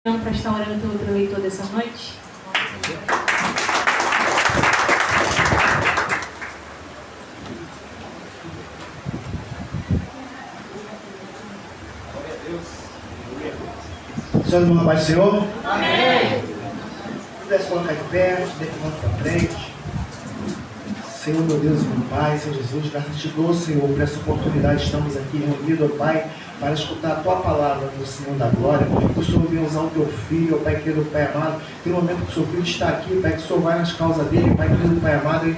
Para estar orando pelo outro leitor dessa noite. Senhor, irmão, paz do Senhor. Amém. Se pudesse colocar de pé, deixa a mão para frente. Senhor, meu Deus, meu Pai, Senhor Jesus, graças te dou, Senhor, por essa oportunidade. Estamos aqui reunidos, ó Pai, para escutar a Tua palavra, meu Senhor da glória. Que o Senhor venha usar o Teu Filho, ó Pai querido, Pai amado. Tem um momento que o Seu Filho está aqui, Pai, que o Senhor vai nas causas dele, Pai querido, Pai amado. Eu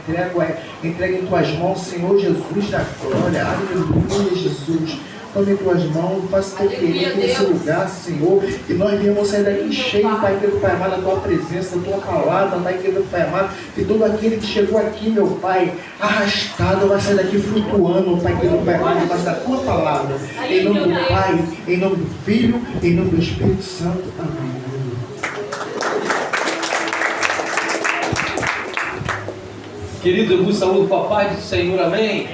entrego em Tuas mãos, Senhor Jesus da glória. Aleluia, Jesus. Tome em Tuas mãos, faça Teu querer aqui nesse lugar, Senhor. Que nós viemos sair daqui cheio, Pai querido, Pai amado, da Tua presença, da Tua palavra, Pai querido, Pai amado. Que todo aquele que chegou aqui, meu Pai, arrastado, vai sair daqui flutuando, Pai querido, Pai amado, debaixo da Tua palavra. Em nome do Pai, em nome do Filho, em nome do Espírito Santo. Amém. Querido, eu vos saúdo com a paz do Senhor, amém?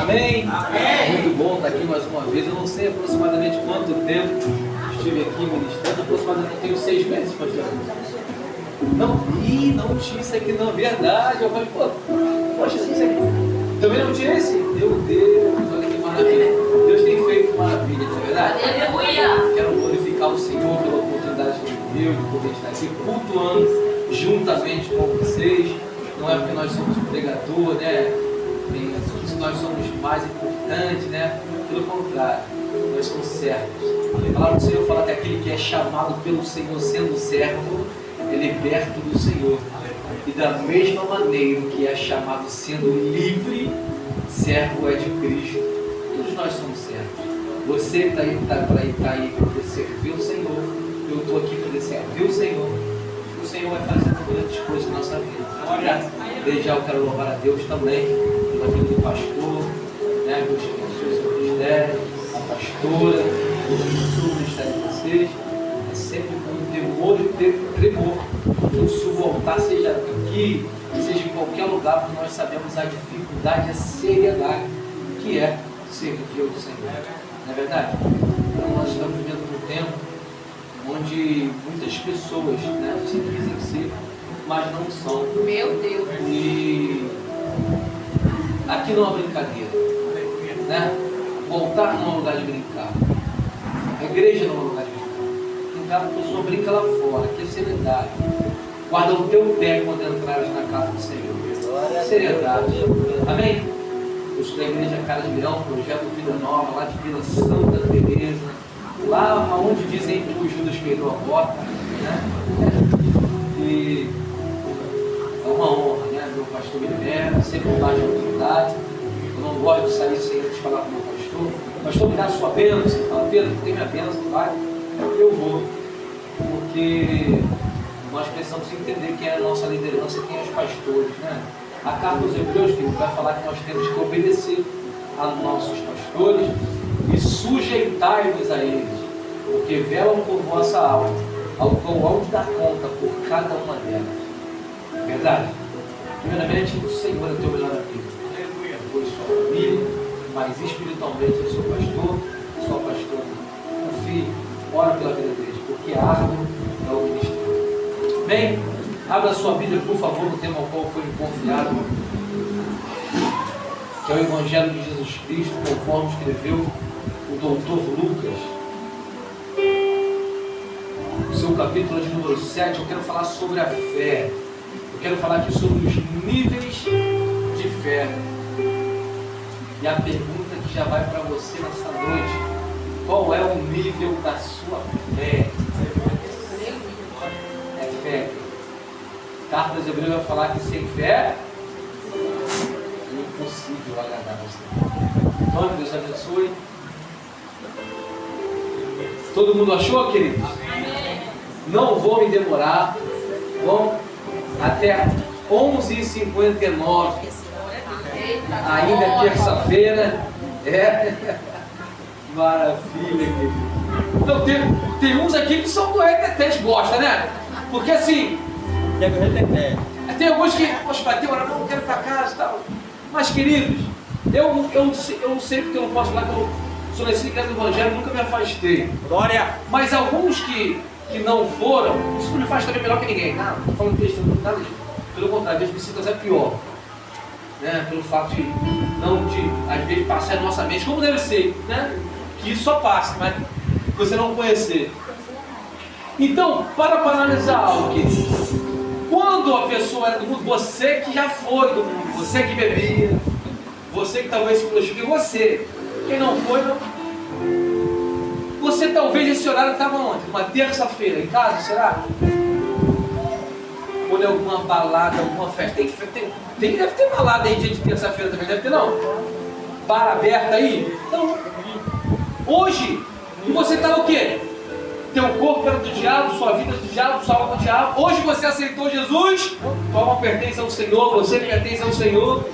Amém? Amém? Muito bom estar aqui mais uma vez. Eu não sei aproximadamente quanto tempo estive aqui ministrando, aproximadamente tenho 6 meses, pastor. Não tinha isso aqui, não, verdade. Eu falei, poxa, isso aqui também não tinha esse? Meu Deus, olha que maravilha. Deus tem feito maravilha, não é verdade? Aleluia! Quero glorificar o Senhor pela oportunidade que Ele deu de poder estar aqui cultuando juntamente com vocês. Não é porque nós somos pregador, né? Se nós somos mais importantes, né? Pelo contrário, nós somos servos. A palavra do Senhor fala que aquele que é chamado pelo Senhor sendo servo é liberto do Senhor. E da mesma maneira que é chamado sendo livre, servo é de Cristo. Todos nós somos servos. Você está aí para poder servir o Senhor. Eu estou aqui para servir o Senhor. O Senhor vai fazer grandes coisas na nossa vida. Desde já eu quero louvar a Deus também pela vida do pastor, né? Deus abençoe o seu ministério, a pastora, Deus abençoe o ministério de vocês. É sempre com temor e tremor que o Senhor voltar, seja aqui, seja em qualquer lugar, porque nós sabemos a dificuldade e a seriedade que é servir ao Senhor. Não é verdade? Então nós estamos vivendo um tempo onde muitas pessoas, né, se dizem ser, mas não são. Meu Deus! E aqui não é brincadeira, né? Voltar não é lugar de brincar. A igreja não é lugar de brincar. Brincar, a pessoa brinca lá fora, que é seriedade. Guarda o teu pé quando entrares na casa do Senhor. Seriedade. Amém? Eu sou da igreja Caras Virão, projeto Vida Nova, lá de Vila Santa Teresa. Lá onde dizem que o Judas perdeu a bota, né? E é uma honra, né? Meu pastor me libera, sempre com mais autoridade. Eu não gosto de sair sem antes falar com o meu pastor. Pastor, me dá a sua bênção. Você fala, Pedro, tem minha bênção, vai. Eu vou. Porque nós precisamos entender quem é a nossa liderança, quem é os pastores, né? A carta aos Hebreus, que vai falar que nós temos que obedecer aos nossos pastores e sujeitai-vos a eles, porque velam por vossa alma, ao qual hão de dar conta por cada uma delas. Verdade? Primeiramente, o Senhor é teu melhor amigo. Depois sua família, mas espiritualmente é seu pastor, sua pastora. Confie, ora pela vida deles, porque a árvore é o ministério. Bem, abra a sua Bíblia, por favor, no tema ao qual foi me confiado, que é o Evangelho de Jesus Cristo, conforme escreveu o doutor Lucas. No seu capítulo de número 7, eu quero falar sobre a fé. Eu quero falar aqui sobre os níveis de fé. E a pergunta que já vai para você nessa noite: qual é o nível da sua fé? É fé. Carta aos Hebreus vai falar que sem fé é impossível agradar a você. Então, Deus abençoe. Todo mundo achou, queridos? Não vou me demorar. Bom, até 11h59. Ainda é terça-feira. Maravilha, querido. Então, tem uns aqui que são doentes até de bosta, né? Porque assim, tem alguns que, poxa, bateu, não quero ir para casa e tal. Mas, queridos, eu não sei porque eu não posso falar que eu sou nesse igreja do Evangelho, nunca me afastei. Glória! Mas alguns que que não foram, isso não me faz também melhor que ninguém. Não estou falando texto, nada disso. Pelo contrário, às vezes me sinto até pior. Né? Pelo fato de não, às vezes, passar na nossa mente, como deve ser, né? Que isso só passe, mas você não conhecer. Então, para analisar algo, querido, quando a pessoa era do mundo, você que já foi do mundo, você que bebia, você que talvez se prostituiu, você, quem não foi, não. Você talvez esse horário estava onde? Uma terça-feira, em casa, será? Ou em alguma balada, alguma festa? Deve ter balada aí dia de terça-feira também, deve ter não? Bar aberto aí? Não. Hoje, você está o quê? Teu corpo era do diabo, sua vida do diabo, sua alma do diabo. Hoje você aceitou Jesus, tua alma pertence ao Senhor, você pertence ao Senhor.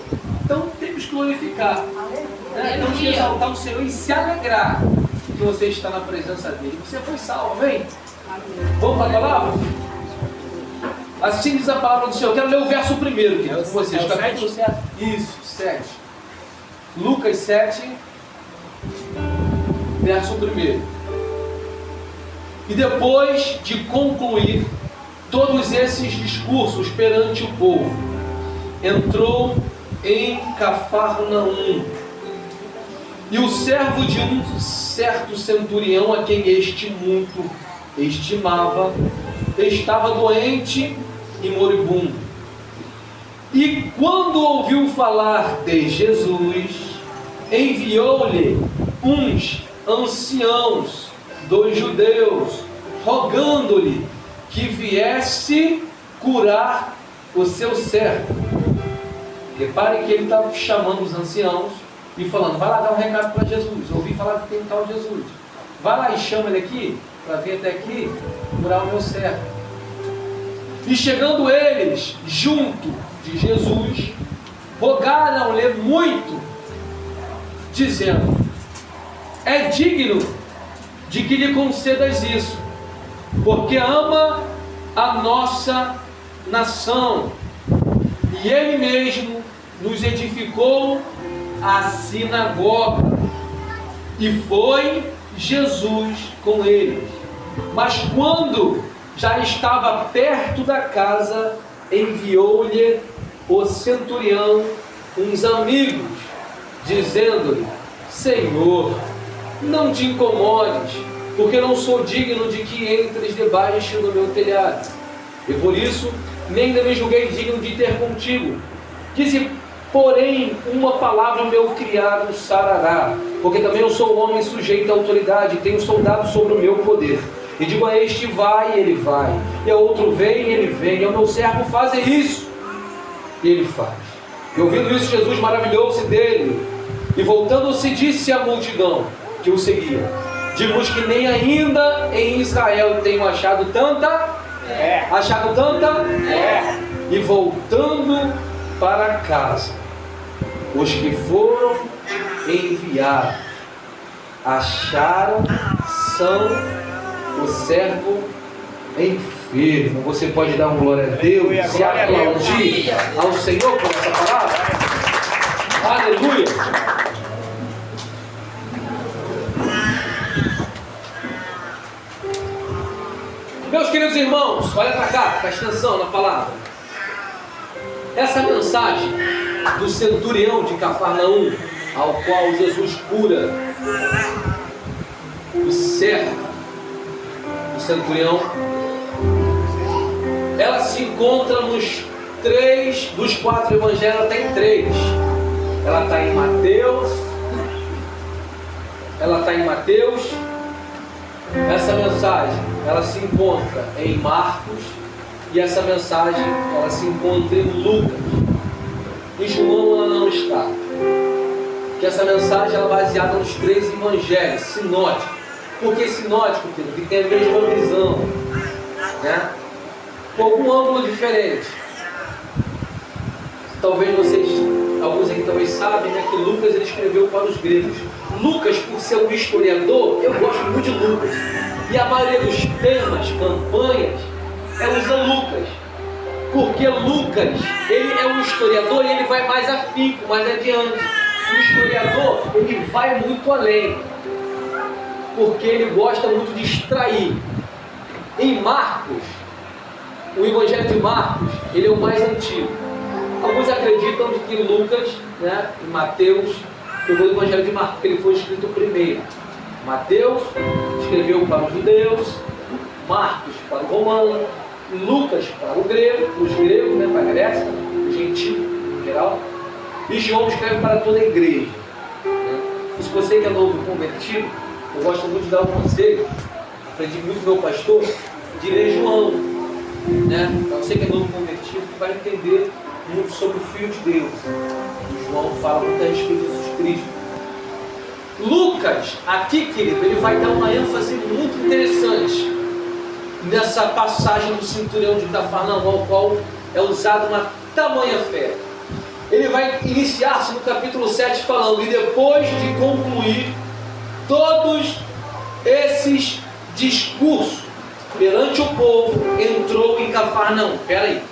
Então temos que glorificar. Temos que exaltar o Senhor e se alegrar que você está na presença dele. Você foi salvo, amém? Vamos para a palavra? Assim diz a palavra do Senhor. Eu quero ler o verso primeiro, querido, com vocês. Capítulo 7. Isso, 7. Lucas 7, verso 1. E depois de concluir todos esses discursos perante o povo, entrou em Cafarnaum. E o servo de um certo centurião, a quem este muito estimava, estava doente e moribundo. E quando ouviu falar de Jesus, enviou-lhe uns anciãos dos judeus, rogando-lhe que viesse curar o seu servo. Reparem que ele estava chamando os anciãos e falando: vai lá dar um recado para Jesus, ouvi falar que tem um tal Jesus, vai lá e chama ele aqui, para vir até aqui, curar o meu servo. E chegando eles junto de Jesus, rogaram-lhe muito, dizendo: é digno de que lhe concedas isso, porque ama a nossa nação, e ele mesmo nos edificou a sinagoga. E foi Jesus com eles. Mas quando já estava perto da casa, enviou-lhe o centurião uns amigos, dizendo-lhe: Senhor, não te incomodes, porque não sou digno de que entres debaixo do meu telhado. E por isso, nem ainda me julguei digno de ter contigo. Dize, porém, uma palavra ao meu criado sarará, porque também eu sou homem sujeito à autoridade, tenho soldado sobre o meu poder. E digo a este: vai, e ele vai. E a outro: vem, e ele vem. E ao meu servo: faze isso, e ele faz. E ouvindo isso, Jesus maravilhou-se dele. E voltando-se, disse à multidão que o seguia: digo-vos que nem ainda em Israel tenho achado tanta fé. Achado tanta fé. E voltando para casa, os que foram enviados acharam são o servo enfermo. Você pode dar uma glória a Deus e aplaudir ao Senhor por essa palavra? Aleluia! Meus queridos irmãos, olha para cá, presta atenção na palavra. Essa mensagem do centurião de Cafarnaum, ao qual Jesus cura o servo do centurião, ela se encontra nos 3 dos 4 evangelhos. Ela tem 3. Ela está em Mateus. Essa mensagem, ela se encontra em Marcos, e essa mensagem, ela se encontra em Lucas. Em João ela não está. Que essa mensagem ela é baseada nos 3 evangelhos, sinótico. Por que sinótico, querido? Que tem a mesma visão, né? Com algum ângulo diferente. Talvez vocês, alguns aqui talvez sabem, né, que Lucas ele escreveu para os gregos. Lucas, por ser um historiador, eu gosto muito de Lucas. E a maioria dos temas, campanhas, usa Lucas. Porque Lucas, ele é um historiador e ele vai mais afinco, mais adiante. O historiador, ele vai muito além. Porque ele gosta muito de extrair Em Marcos, o Evangelho de Marcos, ele é o mais antigo. Alguns acreditam de que Lucas, né, e Mateus, pegou o Evangelho de Marcos, porque ele foi escrito primeiro. Mateus escreveu para os judeus, Marcos para o romano, Lucas para o grego, os gregos, né, para a Grécia, o gentil em geral, e João escreve para toda a igreja. E se você que é novo convertido, eu gosto muito de dar um conselho, aprendi muito com o meu pastor, de ler João, né? Para você que é novo convertido, que vai entender muito sobre o Filho de Deus. E João fala muito a respeito de Jesus Cristo. Lucas, aqui, querido, ele vai dar uma ênfase muito interessante nessa passagem do centurião de Cafarnaum, ao qual é usada uma tamanha fé. Ele vai iniciar-se no capítulo 7 falando: e depois de concluir todos esses discursos perante o povo, entrou em Cafarnaum. Espera aí.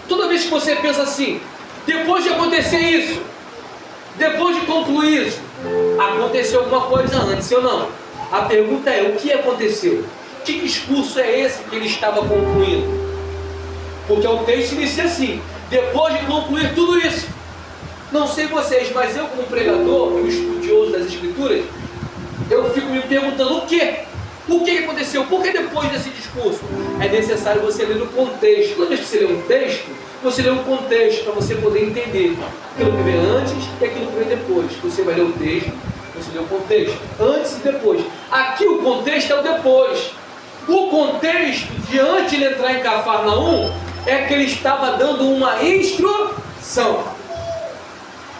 Toda vez que você pensa assim, depois de acontecer isso, depois de concluir isso, aconteceu alguma coisa antes ou não? A pergunta é: o que aconteceu? Que discurso é esse que ele estava concluindo? Porque o texto inicia assim: depois de concluir tudo isso. Não sei vocês, mas eu, como pregador e estudioso das Escrituras, eu fico me perguntando o quê? O que aconteceu? Por que depois desse discurso? É necessário você ler o contexto. Toda vez que você lê um texto, você lê um contexto para você poder entender aquilo que vem antes e aquilo que vem depois. Você vai ler o texto, você lê o contexto, antes e depois. Aqui o contexto é o depois. O contexto de antes de ele entrar em Cafarnaum é que ele estava dando uma instrução.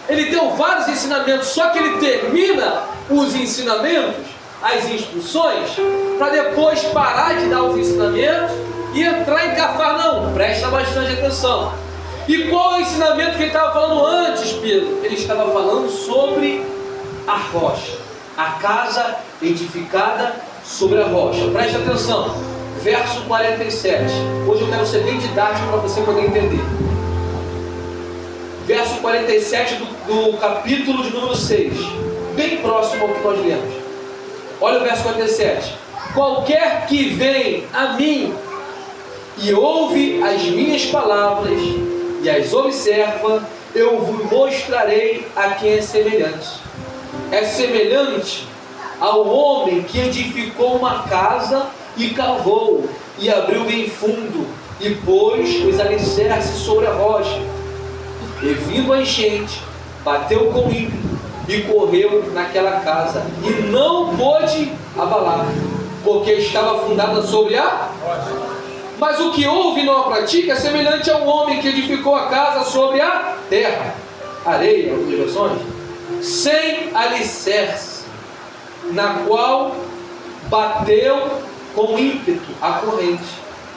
Ele deu vários ensinamentos, só que ele termina os ensinamentos, as instruções, para depois parar de dar os ensinamentos e entrar em Cafarnaum. Presta bastante atenção. E qual é o ensinamento que ele estava falando antes, Pedro? Ele estava falando sobre a rocha, a casa edificada sobre a rocha. Presta atenção, verso 47. Hoje eu quero ser bem didático para você poder entender. Verso 47 do capítulo de número 6, bem próximo ao que nós lemos. Olha o verso 47. Qualquer que vem a mim e ouve as minhas palavras e as observa, eu vos mostrarei a quem é semelhante. É semelhante ao homem que edificou uma casa e cavou e abriu bem fundo e pôs os alicerces sobre a rocha. E vindo a enchente, bateu com ímpeto e correu naquela casa e não pôde abalar, porque estava fundada sobre a rocha. Mas o que ouve e não a pratica é semelhante a um homem que edificou a casa sobre a terra, areia, algumas versões, sem alicerce, na qual bateu com ímpeto a corrente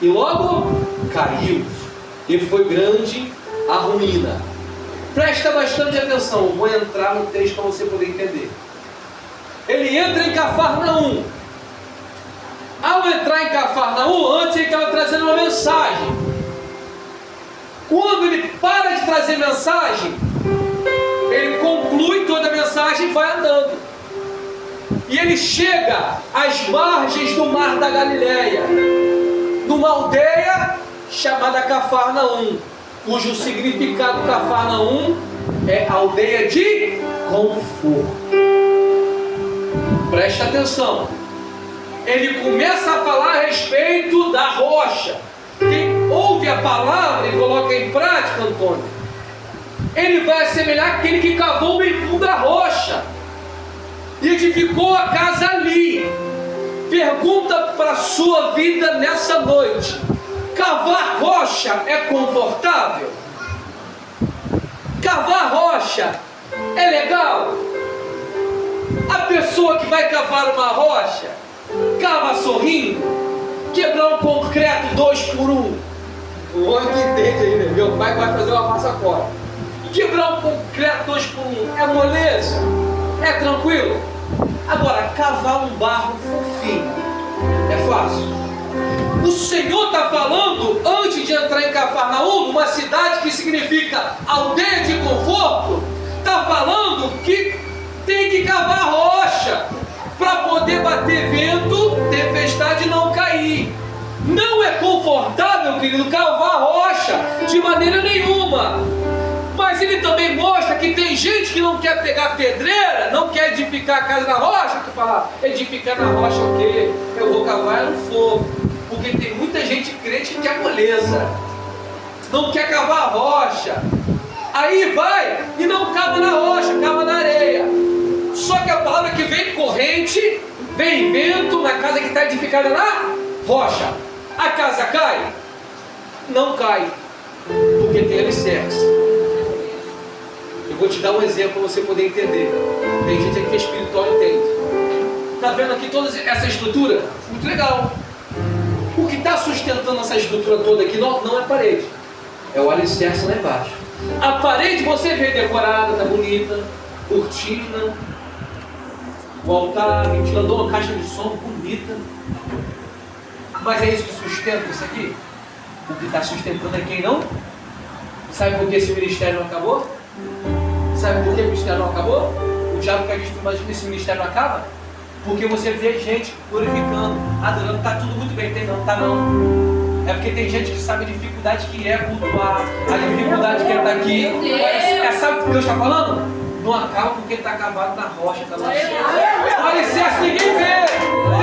e logo caiu, e foi grande a ruína. Presta bastante atenção, eu vou entrar no texto para você poder entender. Ele entra em Cafarnaum. Ao entrar em Cafarnaum, antes ele estava trazendo uma mensagem. Quando ele para de trazer mensagem, ele conclui toda a mensagem e vai andando. E ele chega às margens do mar da Galileia, numa aldeia chamada Cafarnaum, cujo significado Cafarnaum é aldeia de conforto. Presta atenção. Ele começa a falar a respeito da rocha. Quem ouve a palavra e coloca em prática, Antônio, ele vai assemelhar aquele que cavou bem fundo a rocha e edificou a casa ali. Pergunta para a sua vida nessa noite: cavar rocha é confortável? Cavar rocha é legal? A pessoa que vai cavar uma rocha cava sorrindo? Quebrar um concreto 2x1? O homem que entende aí, né? Meu pai vai fazer uma massa fora. Quebrar um concreto 2x1 é moleza? É tranquilo? Agora, cavar um barro fofinho é fácil? O Senhor está falando, antes de entrar em Cafarnaum, uma cidade que significa aldeia de conforto, está falando que tem que cavar rocha para poder bater vento, tempestade e não cair. Não Não é confortável, querido, cavar rocha de maneira nenhuma. Mas ele também mostra que tem gente que não quer pegar pedreira, não quer edificar a casa na rocha, que fala, edificar na rocha o quê? Eu vou cavar no fogo. Porque tem muita gente crente que quer moleza, não quer cavar a rocha. Aí vai e não cava na rocha, cava na areia. Só que a palavra que vem corrente, vem vento na casa que está edificada na rocha. A casa cai? Não cai, porque tem alicerce. Eu vou te dar um exemplo para você poder entender. Tem gente aqui que é espiritual e entende. Está vendo aqui toda essa estrutura? Muito legal. O que está sustentando essa estrutura toda aqui não é a parede, é o alicerce lá embaixo. A parede você vê decorada, está bonita, cortina, o altar, ventilador, uma caixa de som bonita. Mas é isso que sustenta isso aqui? O que está sustentando é quem não? Sabe por que esse ministério não acabou? Sabe por que o ministério não acabou? O diabo quer destruir, mas esse ministério não acaba? Porque você vê gente glorificando, adorando, está tudo muito bem, tem não, está não. É porque tem gente que sabe a dificuldade que é cultuar, a dificuldade que é estar aqui. Sabe o que Deus está falando? Não acaba porque está acabado na rocha, está lá. O alicerce ninguém vê.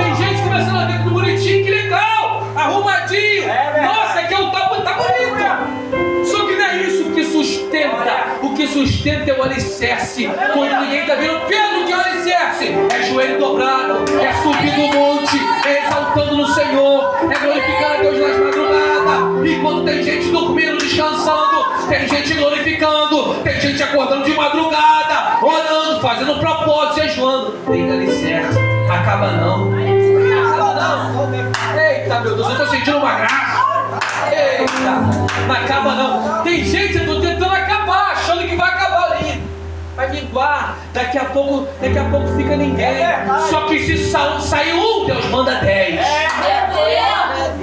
Tem gente começando a ver tudo bonitinho, que legal, arrumadinho. Nossa, aqui é o tabu, tá bonito. Só que não é isso que sustenta. O que sustenta é o alicerce. Quando ninguém está vendo, Pedro, que é o alicerce? É joelho dobrado, é subir no monte, é exaltando no Senhor, é glorificando a Deus nas madrugadas. E quando tem gente dormindo, descansando, tem gente glorificando, tem gente acordando de madrugada, orando, fazendo propósito, jejuando. Tem alicerce. Acaba não. Acaba não. Eita, meu Deus, eu estou sentindo uma graça. Eita, não acaba não. Tem gente, eu estou tentando acabar, achando que vai acabar ali. Vai minguar, daqui a pouco fica ninguém. Só que se sair um, Deus manda 10.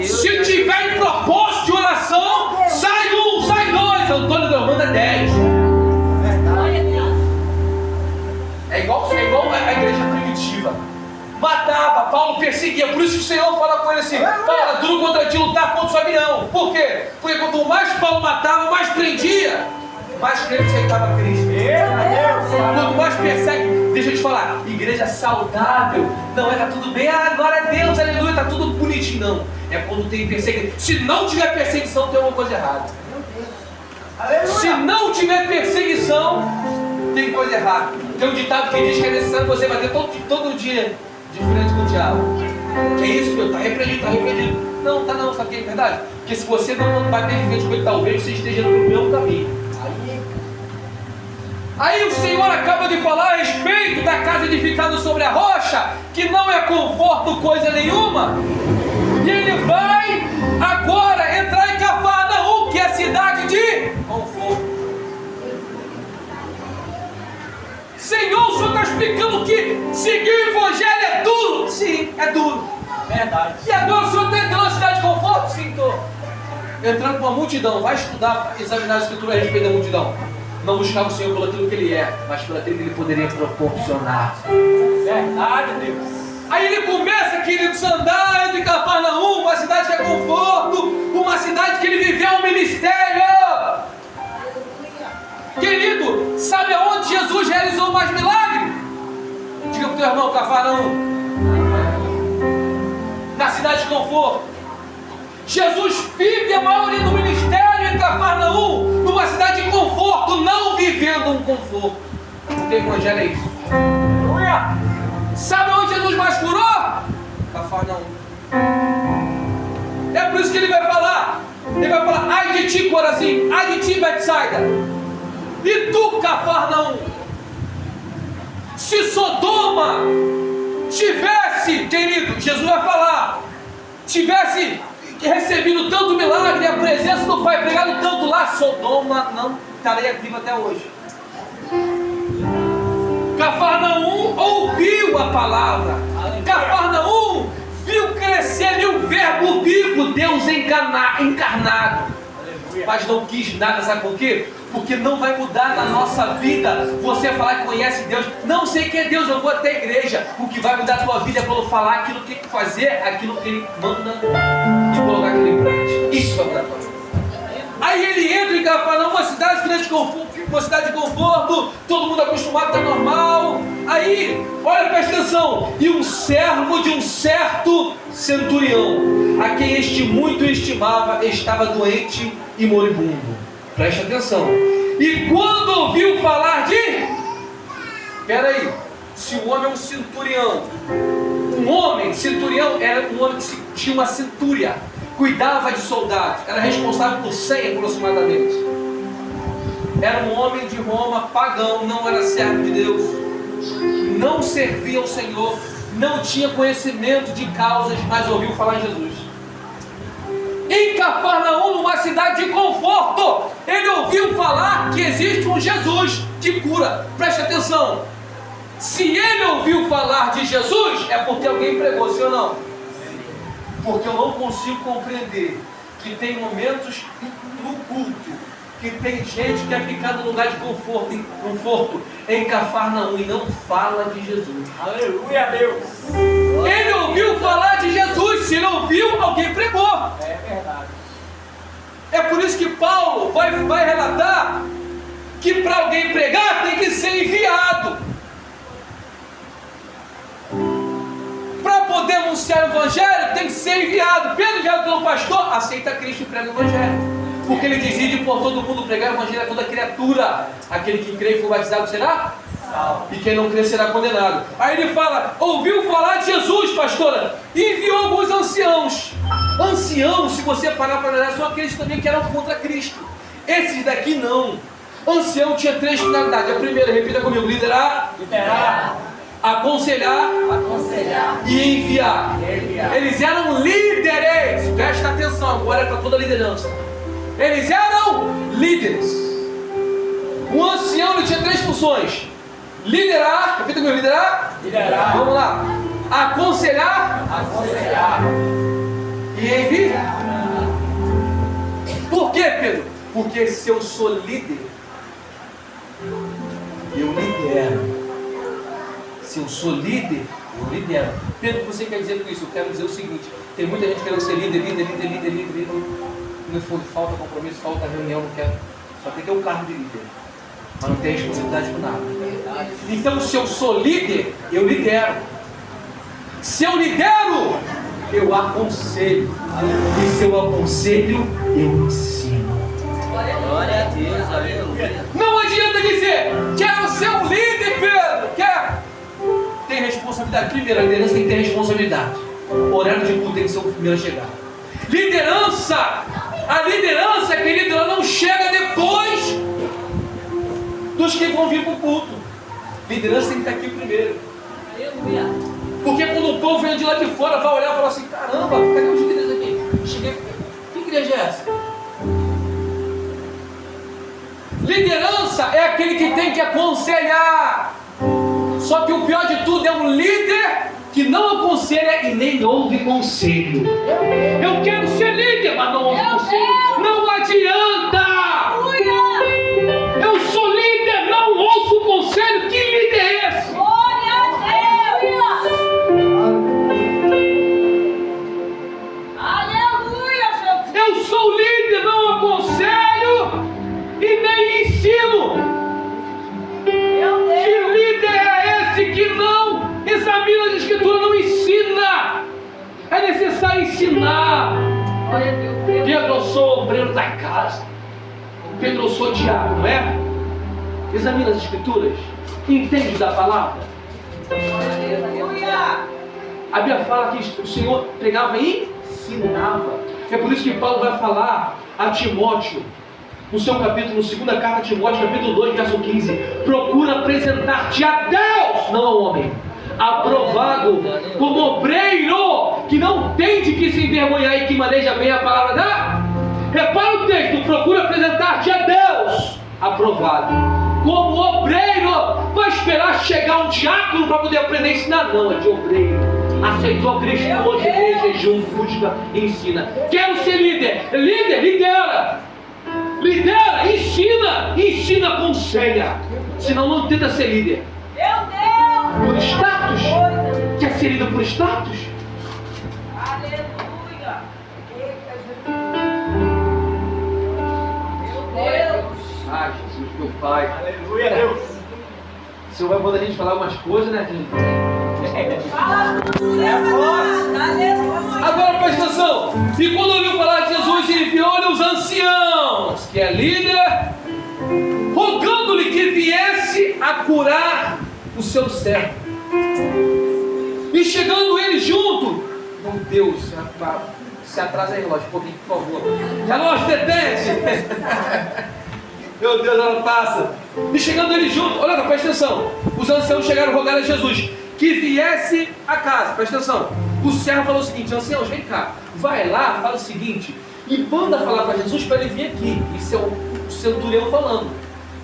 Se tiver em propósito de oração, sai um, sai dois, Antônio, Deus manda 10. É igual a igreja primitiva. Matava, Paulo perseguia, por isso que o Senhor fala com ele assim: fala, duro contra ti, lutar contra o Fabião. Por quê? Porque quanto mais Paulo matava, mais prendia, mais crente aceitava Cristo. Quanto mais persegue, deixa eu te falar, igreja saudável, não é, tá tudo bem, glória a Deus, aleluia, tá tudo bonitinho, não. É quando tem perseguição. Se não tiver perseguição, tem alguma coisa errada. Se não tiver perseguição, tem coisa errada. Tem um ditado que diz que é necessário você bater todo dia de frente com o diabo. Que é isso, meu? Tá repreendido, tá repreendido. Não, tá não, sabe o que é verdade? Porque se você não bater de frente com ele, talvez você esteja no mesmo caminho. Aí o Senhor acaba de falar a respeito da casa edificada sobre a rocha, que não é conforto coisa nenhuma. E ele vai agora entrar em Cafarnaum, que é a cidade de conforto. Senhor, o Senhor está explicando que seguir o Evangelho é duro. Sim, é duro. Verdade. E agora o Senhor está entrando na cidade de conforto? Sim, estou. Entrando com uma multidão. Vai estudar, examinar a Escritura a respeito da multidão. Não buscava o Senhor pelo aquilo que Ele é, mas pelo aquilo que Ele poderia proporcionar. Verdade, Deus. Aí ele começa, queridos, a andar entre Cafarnaum, uma cidade que é conforto, uma cidade que ele viveu um ministério. Querido, sabe aonde Jesus realizou mais milagre? Diga para o teu irmão, Cafarnaum. Na cidade de conforto. Jesus vive a maioria do ministério em Cafarnaum, numa cidade de conforto, não vivendo um conforto. O que evangelho é isso? Sabe onde Jesus mais curou? Cafarnaum. É por isso que ele vai falar. Ele vai falar: ai de ti, Corazim, ai de ti, Betsaida. E tu, Cafarnaum? Se Sodoma tivesse, querido, Jesus vai falar, tivesse recebido tanto milagre e a presença do Pai pregado tanto lá, Sodoma não estaria viva até hoje. Cafarnaum ouviu a palavra. Cafarnaum viu crescer ali o verbo vivo, Deus encarnado. Mas não quis nada, sabe por quê? Porque não vai mudar na nossa vida você falar que conhece Deus. Não sei quem é Deus, eu vou até a igreja. O que vai mudar a tua vida é quando falar aquilo que tem que fazer, aquilo que Ele manda e colocar aquele uma cidade de conforto, todo mundo acostumado, está normal. Aí, olha, presta atenção, e um servo de um certo centurião, a quem este muito estimava, estava doente e moribundo. Presta atenção. E quando ouviu falar de... Espera aí, se o homem é um centurião, centurião era um homem que tinha uma centúria, cuidava de soldados, era responsável por 100 aproximadamente. Era um homem de Roma, pagão, não era servo de Deus, não servia ao Senhor, não tinha conhecimento de causas, mas ouviu falar em Jesus. Em Cafarnaum, uma cidade de conforto, ele ouviu falar que existe um Jesus que cura. Preste atenção, se ele ouviu falar de Jesus, é porque alguém pregou, sim ou não? Porque eu não consigo compreender que tem momentos no culto que tem gente que quer ficar no lugar de conforto em Cafarnaum e não fala de Jesus. Aleluia, Deus. Ele ouviu falar de Jesus, se ele ouviu, alguém pregou. É verdade. É por isso que Paulo vai relatar que para alguém pregar tem que ser enviado. Para poder anunciar o evangelho tem que ser enviado. Pedro, já pelo pastor, aceita Cristo e prega o evangelho. Porque ele dizia por todo mundo pregar o evangelho a toda criatura. Aquele que crê e for batizado será salvo, e quem não crê será condenado. Aí ele fala, ouviu falar de Jesus, pastora, e enviou alguns anciãos. Anciãos, se você parar para olhar, são aqueles também que eram contra Cristo. Esses daqui não. Ancião tinha 3 finalidades. A primeira, repita comigo, liderar, aconselhar e enviar. Eles eram líderes. Presta atenção, agora é para toda a liderança. Eles eram líderes. O ancião ele tinha 3 funções: liderar, repita comigo, liderar. Vamos lá. Aconselhar e enviar. Por quê, Pedro? Porque se eu sou líder, eu lidero. Se eu sou líder, eu lidero. Pedro, o que você quer dizer com isso? Eu quero dizer o seguinte: tem muita gente querendo ser líder. No fundo, falta compromisso, falta reunião, não quero. Só tem que ter um cargo de líder, mas não tem responsabilidade com nada. Então, se eu sou líder, eu lidero. Se eu lidero, eu aconselho. E se eu aconselho, eu ensino. Glória a Deus, aleluia. Não adianta dizer, quero ser um líder, Pedro. Quer? Tem responsabilidade. Primeiro, a liderança tem que ter responsabilidade. O horário de culto tem que ser o primeiro a chegar. Liderança, a liderança, querido, ela não chega depois dos que vão vir para o culto. Liderança tem que estar aqui primeiro. Aleluia. Porque quando o povo vem de lá de fora, vai olhar e falar assim: caramba, cadê os líderes aqui? Cheguei. Que igreja é essa? Liderança é aquele que tem que aconselhar. Só que o pior de tudo é um líder que não aconselha e nem ouve conselho. Eu quero ser líder, mas não ouve conselho. Não adianta. Eu sou líder, não ouço conselho. Que líder é esse? Glória a Deus. Aleluia, Jesus. Eu sou líder, não aconselho e nem ensino. Meu Deus. Que líder é esse que não examina as escrituras, não ensina? É necessário ensinar. Glória a Deus. Pedro, eu sou obreiro da casa. Pedro, eu sou diabo, não é? Examina as escrituras. Entende da palavra? Aleluia. A Bíblia fala que o Senhor pregava e ensinava. É por isso que Paulo vai falar a Timóteo, no seu capítulo, segunda carta a Timóteo, capítulo 2, verso 15: procura apresentar-te a Deus, não ao homem, aprovado, como obreiro, que não tem de que se envergonhar e que maneja bem a palavra da... Repara o texto: procura apresentar-te a Deus, aprovado, como obreiro. Vai esperar chegar um diácono para poder aprender a ensinar? Não, é de obreiro. Aceitou Cristo hoje, em jejum, busca e ensina. Quero ser líder. Líder, lidera. Lidera, ensina, aconselha. Senão não tenta ser líder. Meu Deus. Por status? Quer ser líder por status? Aleluia. Eita, Jesus. Meu Deus. Ai, Jesus, meu Pai. Pai. Aleluia, Deus. O Senhor vai mandar a gente falar umas coisas, né? Fala tudo, aleluia. Agora presta atenção. E quando ouviu falar de Jesus, enviou-lhe os anciãos, que é líder, rogando-lhe que viesse a curar o seu servo. E chegando ele junto, meu Deus, se atrasa aí, relógio, um pouquinho, por favor. Relógio, detente! Meu Deus, ela passa. E chegando ele junto, olha, presta atenção. Os anciãos chegaram a rogar a Jesus que viesse a casa, presta atenção. O servo falou o seguinte: anciãos, vem cá, vai lá, fala o seguinte, e manda falar para Jesus para ele vir aqui. Isso é o centurião falando.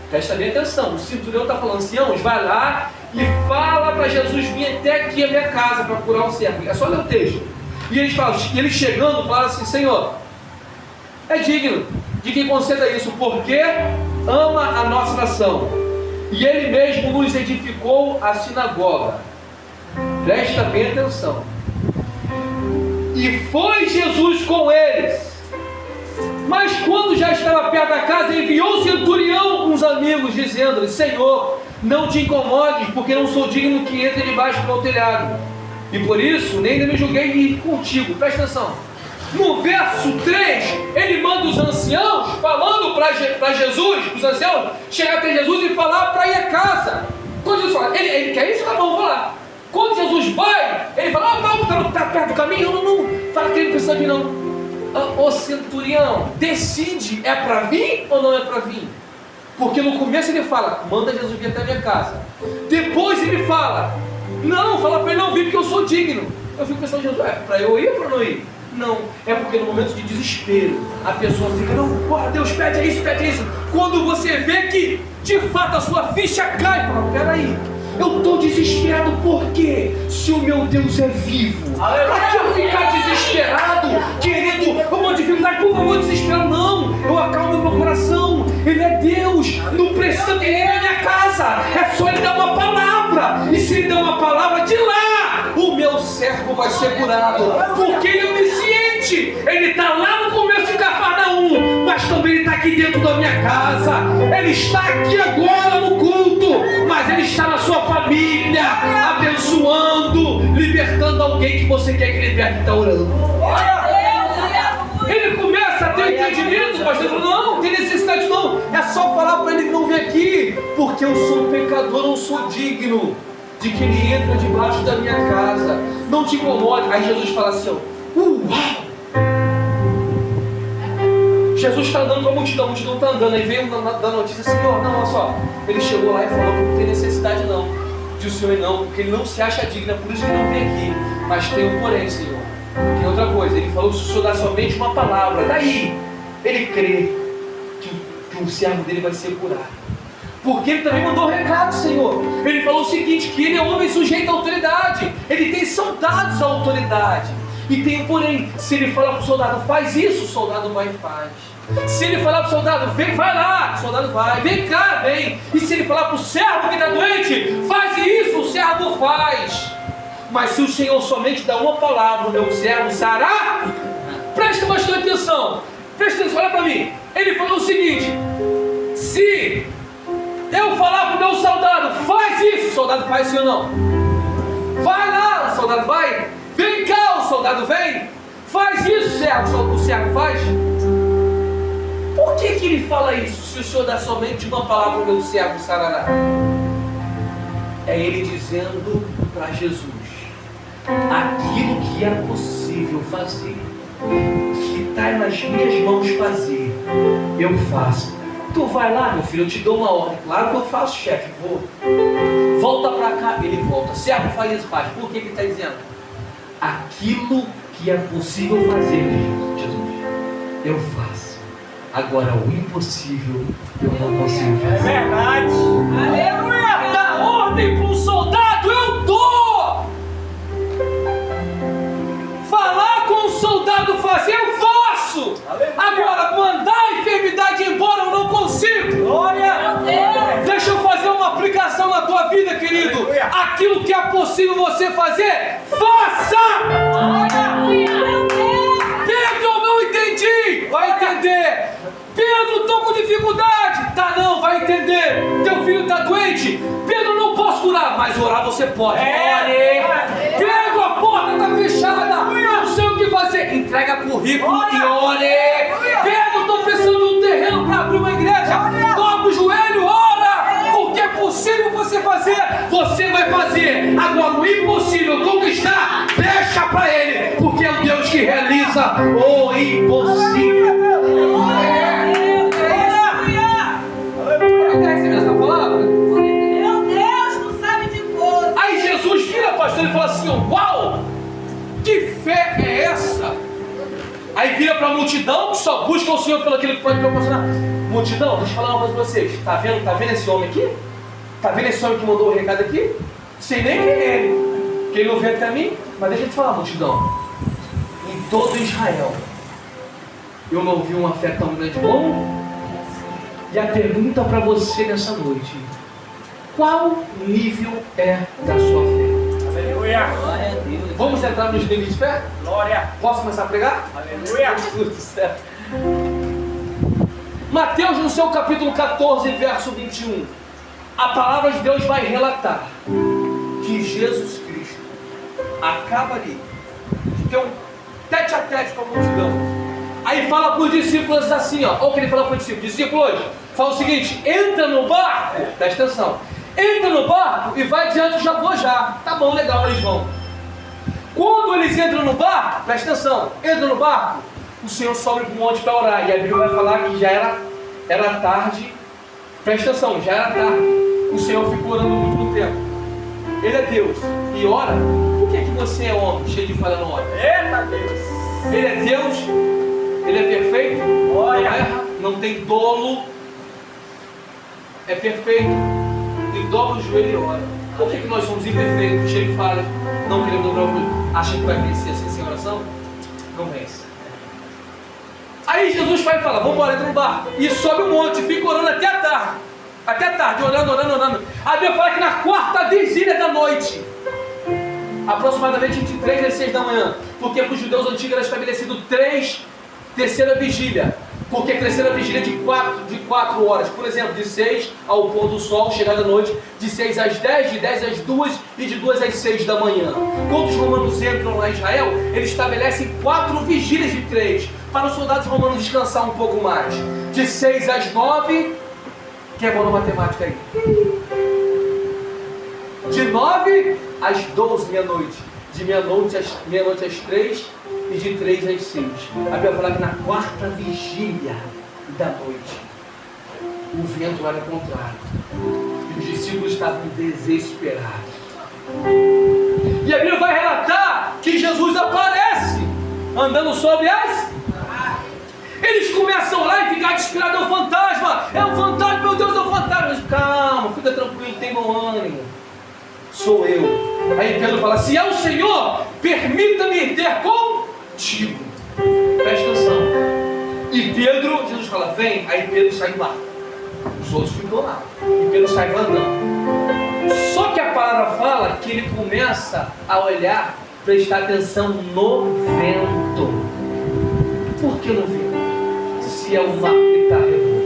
Presta bem atenção, o centurião está falando: anciãos, vai lá e fala para Jesus vir até aqui a minha casa para curar o servo. É só ler o texto. E eles falam, e ele chegando, fala assim: Senhor, é digno de que conceda isso, porque ama a nossa nação, e ele mesmo nos edificou a sinagoga. Presta bem atenção. E foi Jesus com eles. Mas quando já estava perto da casa, enviou o centurião uns amigos, dizendo-lhe: Senhor, não te incomodes, porque não sou digno que entre debaixo do meu telhado. E por isso, nem me julguei ir contigo. Presta atenção. No verso 3, ele manda os anciãos, falando para Jesus, os anciãos, chegar até Jesus e falar para ir a casa. Quando Jesus fala, ele quer isso? Tá bom, vou lá. Quando Jesus vai, ele fala: não, tá perto do caminho, não, fala que ele precisa vir, não. O centurião decide, é para vir ou não é para vir? Porque no começo ele fala: manda Jesus vir até a minha casa. Depois ele fala: não, fala para ele não vir porque eu sou digno. Eu fico pensando: Jesus, é para eu ir ou para não ir? Não, é porque no momento de desespero a pessoa fica: não, porra, Deus, pede isso. Quando você vê que de fato a sua ficha cai, fala: peraí, eu estou desesperado porque se o meu Deus é vivo, para que eu ficar desesperado, querendo uma dificuldade? Por favor, desesperado não, eu acalmo meu coração. Ele é Deus, não precisa vir na minha casa, é só ele dar uma palavra, e se ele der uma palavra, de lá o meu servo vai ser curado, porque ele é onisciente. Ele está lá no começo de Cafarnaum, mas também ele está aqui dentro da minha casa. Ele está aqui agora no culto, mas ele está na sua família, abençoando, libertando alguém que você quer que liberte, está orando. Ele começa a ter entendimento, mas ele fala: não tem necessidade não, é só falar para ele que não vem aqui, porque eu sou um pecador, não sou digno de que ele entre debaixo da minha casa, não te incomode. Aí Jesus fala assim: uau! Jesus está andando com a multidão está andando, aí veio da notícia: Senhor, não, olha só, ele chegou lá e falou que não tem necessidade não, de o Senhor não, porque ele não se acha digno, é por isso que não vem aqui, mas tem um porém, Senhor, tem outra coisa. Ele falou que se o Senhor dá somente uma palavra, daí ele crê que o servo dele vai ser curado, porque ele também mandou um recado, Senhor. Ele falou o seguinte: que ele é homem sujeito à autoridade, ele tem soldados à autoridade, e tem um porém. Se ele falar para o soldado: faz isso, o soldado vai e faz. Se ele falar para o soldado: vem, vai lá, o soldado vai. Vem cá, vem. E se ele falar para o servo que está doente: faz isso, o servo faz. Mas se o Senhor somente dá uma palavra, o meu servo sará. Preste bastante atenção, olha para mim. Ele falou o seguinte: se eu falar para o meu soldado: faz isso, o soldado faz, sim ou não? Vai lá, o soldado vai. Vem cá, o soldado vem. Faz isso, servo, o servo faz. Por que ele fala isso? Se o Senhor dá somente uma palavra, o meu servo sarará. É ele dizendo para Jesus: aquilo que é possível fazer, que está nas minhas mãos fazer, eu faço. Tu vai lá, meu filho, eu te dou uma ordem. Claro que eu faço, chefe, vou. Volta para cá, ele volta. Servo, faz isso, faz. Por que ele está dizendo? Aquilo que é possível fazer, Jesus, eu faço. Agora o impossível eu não consigo fazer. É verdade. Aleluia. Dá ordem para um soldado, eu dou. Falar com o soldado fazer, eu faço. Aleluia. Agora mandar a enfermidade embora eu não consigo. Glória. Deixa eu fazer uma aplicação na tua vida, querido. Aleluia. Aquilo que é possível você fazer, faça. Pedro, eu não entendi. Vai entender. Pedro, estou com dificuldade. Tá, não, vai entender. porta. Ore. Pedro, a porta está fechada. Não sei o que fazer. Entrega currículo e ore. Pedro, estou precisando de um terreno para abrir uma igreja. Dobra o joelho, ora. O que é possível você fazer, você vai fazer. Agora, o impossível conquistar, deixa para ele. Porque é o Deus que realiza o impossível. Está recebendo essa palavra? Meu Deus, não sabe de coisa. Aí Jesus vira, pastor, e fala assim: uau, que fé é essa? Aí vira para a multidão que só busca o Senhor pelo aquilo que pode proporcionar. Multidão, deixa eu falar uma coisa para vocês. Tá vendo esse homem aqui? Tá vendo esse homem que mandou o recado aqui? Sei nem quem é ele, porque ele não veio até mim. Mas deixa eu te falar, multidão. Em todo Israel eu não vi uma fé tão grande como. E a pergunta para você nessa noite: qual nível é da sua fé? Aleluia. Glória a Deus. Vamos entrar nos níveis de fé? Glória. Posso começar a pregar? Aleluia. Tudo certo. Mateus, no seu capítulo 14, verso 21, a palavra de Deus vai relatar que Jesus Cristo acaba ali de ter um tete a tete com a multidão. Aí fala para os discípulos assim, ó. Olha o que ele fala para os discípulos: discípulos, fala o seguinte, entra no barco, presta atenção, entra no barco e vai adiante, já vou já. Tá bom, legal, eles vão. Quando eles entram no barco, presta atenção, entra no barco, o Senhor sobe para o monte para orar. E a Bíblia vai falar que já era tarde. Presta atenção, já era tarde. O Senhor ficou orando muito no tempo. Ele é Deus e ora. Por que você é homem, cheio de falha no óleo? Eita Deus. Ele é Deus, Ele é perfeito, não erra, não tem dolo, é perfeito, e dobra o joelho e ora. Por que nós somos imperfeitos, cheios de falhas, não queremos dobrar o joelho? Acha que vai vencer assim sem oração? Não vence. Aí Jesus vai falar: vamos embora, entra no barco. E sobe um monte, fica orando até a tarde. Até a tarde, orando. A Bíblia fala que na quarta vigília da noite, aproximadamente entre 3 e 6 da manhã, porque para os judeus antigos era estabelecido terceira vigília, porque a terceira vigília é de 4 horas, por exemplo, de 6 ao pôr do sol, chegada à noite, de 6 às 10, de 10 às 2 e de 2 às 6 da manhã. Quando os romanos entram lá em Israel, eles estabelecem 4 vigílias de 3, para os soldados romanos descansar um pouco mais, de 6 às 9, quem é bom na matemática aí? De 9 às 12, meia-noite, de meia-noite às 3 e de 3 às 6. A Bíblia fala que na quarta vigília da noite, o vento era contrário e os discípulos estavam desesperados. E a Bíblia vai relatar que Jesus aparece andando sobre as... Eles começam lá e ficam desesperados: é um fantasma, meu Deus, é um fantasma. Mas calma, fica tranquilo, tem bom ânimo, sou eu. Aí Pedro fala: se é o Senhor, permita-me ir ter contigo. Presta atenção. E Pedro, Jesus fala: vem. Aí Pedro sai do barco, os outros ficam lá, e Pedro sai andando. Só que a palavra fala que ele começa a olhar, prestar atenção no vento. Por que no vento? Se é o mar que está revolto.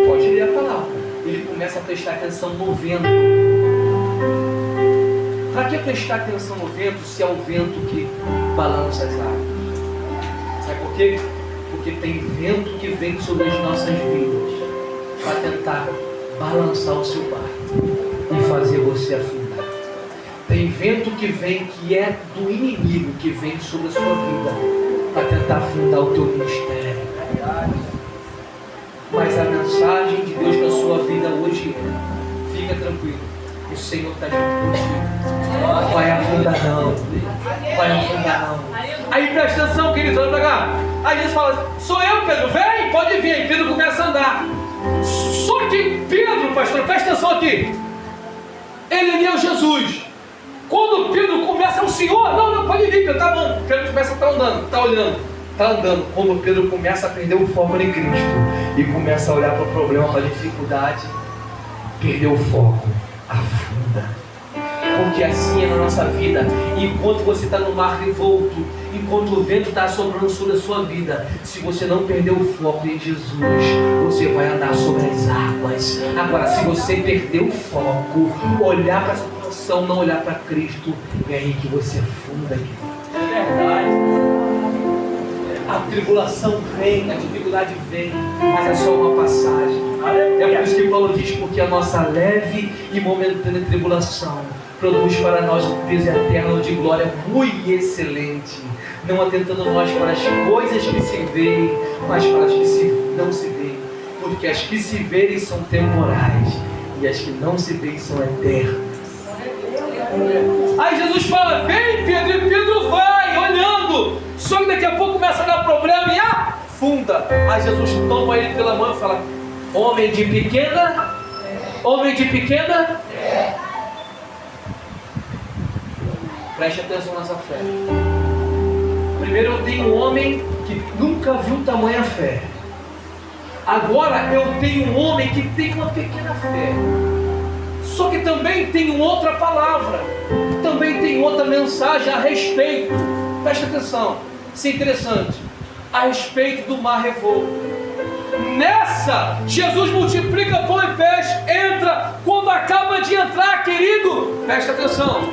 Pode ler a palavra. Ele começa a prestar atenção no vento. Para que prestar atenção no vento se é o vento que balança as águas? Sabe por quê? Porque tem vento que vem sobre as nossas vidas para tentar balançar o seu barco e fazer você afundar. Tem vento que vem, que é do inimigo, que vem sobre a sua vida para tentar afundar o teu ministério. Mas a mensagem de Deus para a sua vida hoje é: fica tranquilo, o Senhor está junto contigo. Vai afundar não, vai afundar não. Aí presta atenção, querido, olha para cá. Aí Jesus fala: sou eu, Pedro, vem, pode vir. Aí Pedro começa a andar. Só que Pedro, pastor, presta atenção aqui, ele é o Jesus. Quando Pedro começa: o Senhor, não, pode vir, Pedro, tá bom. Pedro começa a estar andando, está olhando, está andando. Quando Pedro começa a perder o foco em Cristo e começa a olhar para o problema, para a dificuldade, perdeu o foco, afunda. Porque assim é na nossa vida. Enquanto você está no mar revolto enquanto o vento está soprando sobre a sua vida, se você não perder o foco em Jesus, você vai andar sobre as águas. Agora, se você perder o foco, olhar para a situação, não olhar para Cristo, é aí que você afunda. É verdade. A tribulação vem, a dificuldade vem, mas é só uma passagem. É por isso que Paulo diz, porque a nossa leve e momentânea tribulação produz para nós um peso eterno de glória muito excelente, não atentando nós para as coisas que se veem, mas para as que não se veem, porque as que se veem são temporais e as que não se veem são eternas. Aí Jesus fala, vem Pedro, e Pedro vai olhando, só que daqui a pouco começa a dar problema e afunda. Aí Jesus toma ele pela mão e fala, homem de pequena preste atenção nessa fé. Primeiro eu tenho um homem que nunca viu tamanha fé. Agora eu tenho um homem que tem uma pequena fé. Só que também tem outra palavra, também tem outra mensagem a respeito. Presta atenção, isso é interessante. A respeito do mar revolto. Nessa, Jesus multiplica pão e peixe, entra. Quando acaba de entrar, querido, presta atenção.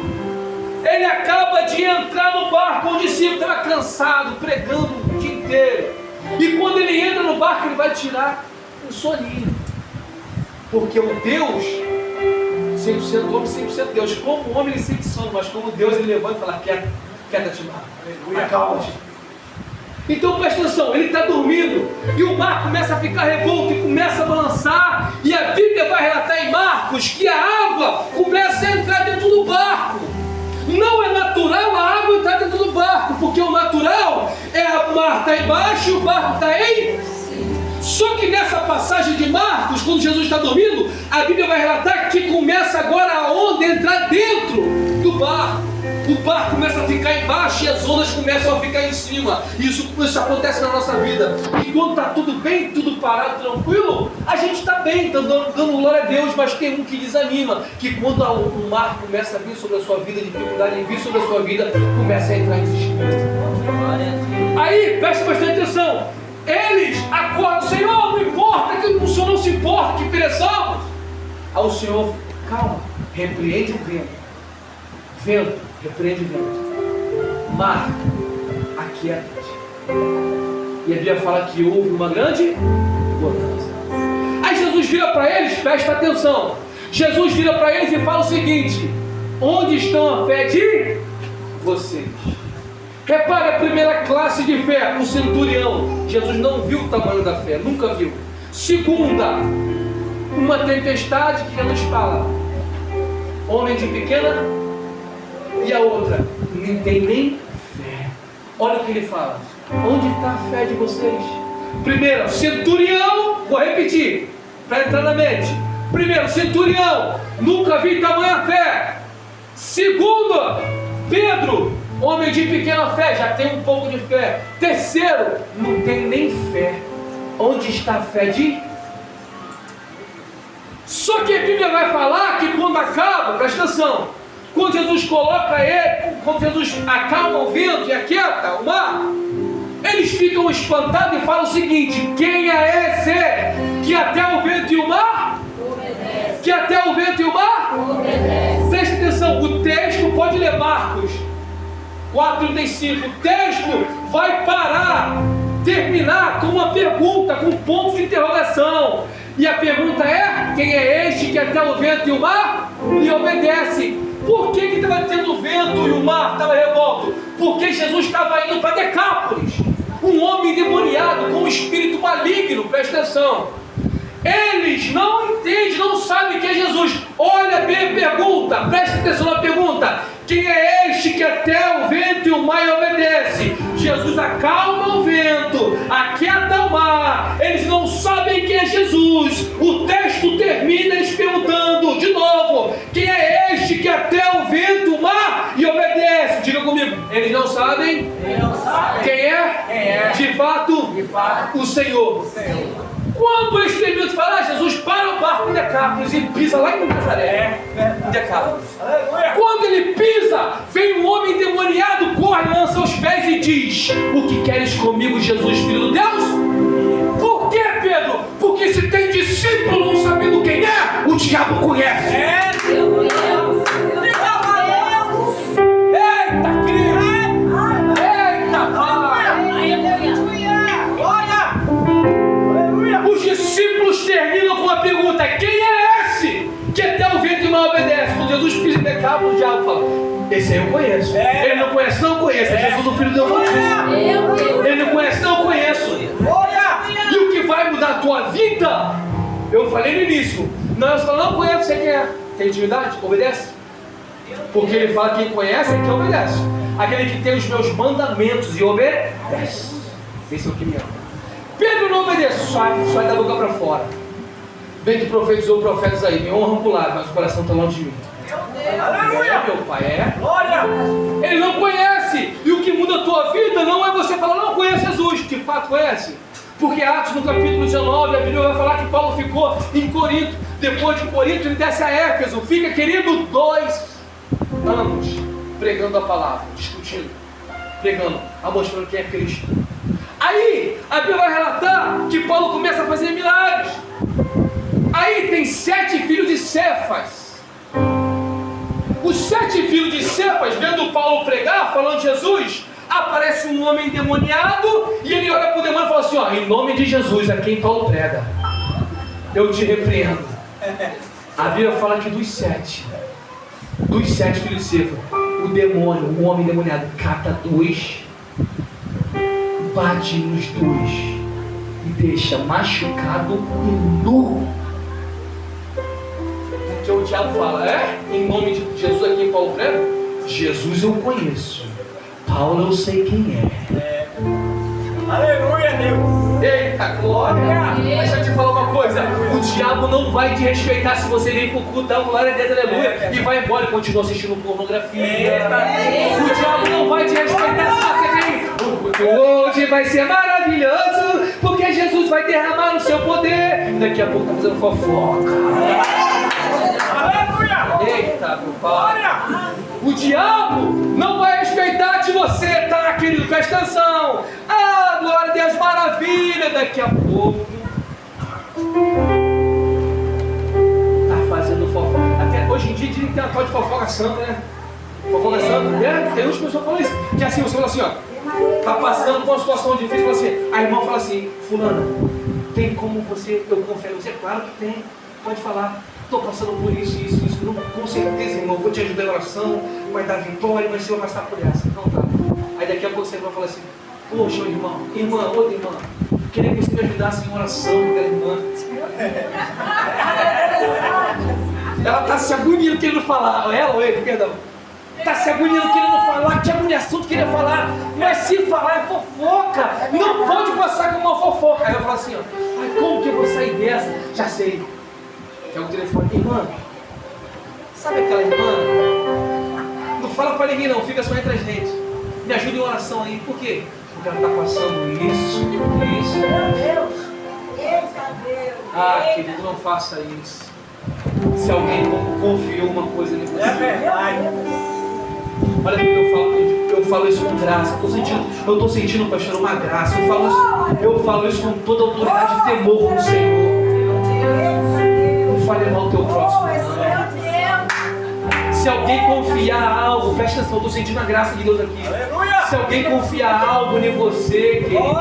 Ele acaba de entrar no barco, o discípulo estava cansado, pregando o dia inteiro. E quando ele entra no barco, ele vai tirar um soninho. Porque o Deus, 100% homem, 100% Deus, como homem ele sente sono, mas como Deus ele levanta e fala, quieta-te, mar, acalma-te. Então presta atenção, ele está dormindo e o mar começa a ficar revolto e começa a balançar, e a Bíblia vai relatar em Marcos que a água começa a entrar dentro do barco. Não é natural a água entrar dentro do barco, porque o natural é o mar está embaixo e o barco está em cima. Só que nessa passagem de Marcos, quando Jesus está dormindo, a Bíblia vai relatar que começa agora a onda entrar dentro do barco. O barco começa a ficar embaixo e as ondas começam a ficar em cima. Isso acontece na nossa vida. E quando está tudo bem, tudo parado, tranquilo, a gente está bem, está dando glória a Deus, mas tem um que desanima, que quando o mar começa a vir sobre a sua vida, a dificuldade em vir sobre a sua vida, começa a entrar em desespero. Aí, preste bastante atenção. Eles acordam, Senhor, não importa, que o Senhor não se importa, que pereçamos. Aí o Senhor, calma, repreende o vento. Vento, repreende o vento. Mar, aquieta-te. E a Bíblia fala que houve uma grande bonança. Aí Jesus vira para eles, presta atenção. Jesus vira para eles e fala o seguinte: onde estão a fé de vocês? Repare a primeira classe de fé, o centurião. Jesus não viu o tamanho da fé, nunca viu. Segunda, uma tempestade que Jesus fala, homem de pequena. E a outra, não tem nem fé. Olha o que ele fala, onde está a fé de vocês? Primeiro, centurião, vou repetir, para entrar na mente. Primeiro, centurião, nunca vi tamanha fé. Segundo, Pedro, homem de pequena fé, já tem um pouco de fé. Terceiro, não tem nem fé. Onde está a fé de? Só que a Bíblia vai falar que quando acaba, presta atenção, quando Jesus coloca ele, quando Jesus acalma o vento e aquieta o mar, eles ficam espantados e falam o seguinte: quem é esse que até o vento e o mar? Obedece. Que até o vento e o mar? Obedece. Presta atenção, o texto pode ler Marcos 4:35, o texto vai terminar com uma pergunta, com pontos de interrogação. E a pergunta é: quem é este que até o vento e o mar lhe obedece? Por que estava tendo vento e o mar estava revolto? Porque Jesus estava indo para Decápolis, um homem endemoniado com um espírito maligno, presta atenção. Eles não entendem, não sabem que é Jesus. Olha bem a pergunta, presta atenção na pergunta: quem é este que até o vento e o mar obedece? Jesus acalma o vento, aquieta o mar. Eles não sabem quem é Jesus. O texto termina eles perguntando de novo: quem é este que até o vento, o mar e obedece? Diga comigo, eles não sabem. Quem é? De fato, o Senhor. Quando eles terminam de falar, Jesus para o barco em Decápolis e pisa lá em Nazaré. Em Decápolis. Quando ele pisa, vem um homem endemoniado, corre, lança os pés e diz: o que queres comigo, Jesus, Filho de Deus? Por que, Pedro? Porque se tem discípulo não sabendo quem é, o diabo conhece. Eita, Cristo! Eita, Pai! Os discípulos terminam com a pergunta: quem é esse que até o vento não obedece? Quando Jesus pisa em Decápolis, o diabo fala: esse aí eu conheço. Ele não conhece, não conheço. É Jesus, o Filho de Deus, não conheço. Ele não conhece, não conheço. E o que vai mudar a tua vida? Eu falei no início. Não, você fala: não conhece, você quem é? Tem intimidade? Obedece? Porque ele fala: quem conhece é quem obedece. Aquele que tem os meus mandamentos e obedece. Esse é o que me ama. Pedro não obedece, sai da boca para fora. Bem que profetizou profetas aí, me honram pro lado, mas o coração está longe de mim. Meu pai, é. Ele não conhece. E o que muda a tua vida não é você falar: não conhece Jesus. De fato conhece. Porque Atos no capítulo 19, a Bíblia vai falar que Paulo ficou em Corinto. Depois de Corinto ele desce a Éfeso. Fica, querido, 2 anos pregando a palavra, discutindo, pregando, mostrando quem é Cristo. Aí a Bíblia vai relatar que Paulo começa a fazer milagres. Aí tem 7 filhos de Cefas. Os 7 filhos de Cefas, vendo Paulo pregar, falando de Jesus, aparece um homem endemoniado e ele olha para o demônio e fala assim: ó, em nome de Jesus, a quem Paulo prega, eu te repreendo. A Bíblia fala que dos 7 filhos de Cefas, o demônio, o homem endemoniado, cata 2, bate nos 2 e deixa machucado e nu. Porque o diabo fala: em nome de Jesus a quem Paulo prega? Jesus eu conheço, Paulo eu sei quem é. Aleluia, Deus! Eita, glória! Deixa eu te falar uma coisa: o diabo não vai te respeitar se você vir pro culto, dá glória a Deus, aleluia, e vai embora e continua assistindo pornografia. O diabo não vai te respeitar se você vir. O culto hoje vai ser maravilhoso, porque Jesus vai derramar o seu poder. Daqui a pouco tá fazendo fofoca. Eita, meu pai! O diabo não vai respeitar de você, tá, querido? Presta atenção. Glória a Deus, maravilha. Daqui a pouco tá fazendo fofoca. Até hoje em dia dizem que tem uma tal de fofoca santa, né? Fofoca santa. Tem uns pessoas que falam isso. Que assim, você fala assim, ó, tá passando por uma situação difícil, fala assim, a irmã fala assim: fulana, tem como eu confio em você? Claro que tem, pode falar. Estou passando por isso, não, com certeza, irmão, vou te ajudar em oração, vai dar vitória, mas você vai passar por essa. Então tá. Aí daqui a pouco você vai falar assim: poxa, outra irmã, queria que você me ajudasse em oração com aquela irmã. Ela está se agoniando querendo falar, ela ou ele, perdão. Está se agoniando querendo falar, que agoniação que queria falar, mas se falar é fofoca, não pode passar como uma fofoca. Aí eu falo assim: ó, ai, como que eu vou sair dessa? Já sei. Pega o telefone: irmã, sabe aquela irmã? Não fala pra ninguém não, fica só entre a gente. Me ajuda em oração aí. Por quê? Porque ela está passando isso. Meu Deus! Eita Deus! Querido, não faça isso. Se alguém confiou uma coisa em você. É verdade. Olha como eu falo isso com graça. Eu estou sentindo, pastor, uma graça. Eu falo isso com toda autoridade e temor no Senhor. Não fale mal do teu próximo. Se alguém confiar algo, presta atenção, eu estou sentindo a graça de Deus aqui. Aleluia! Se alguém confiar algo em você, querido,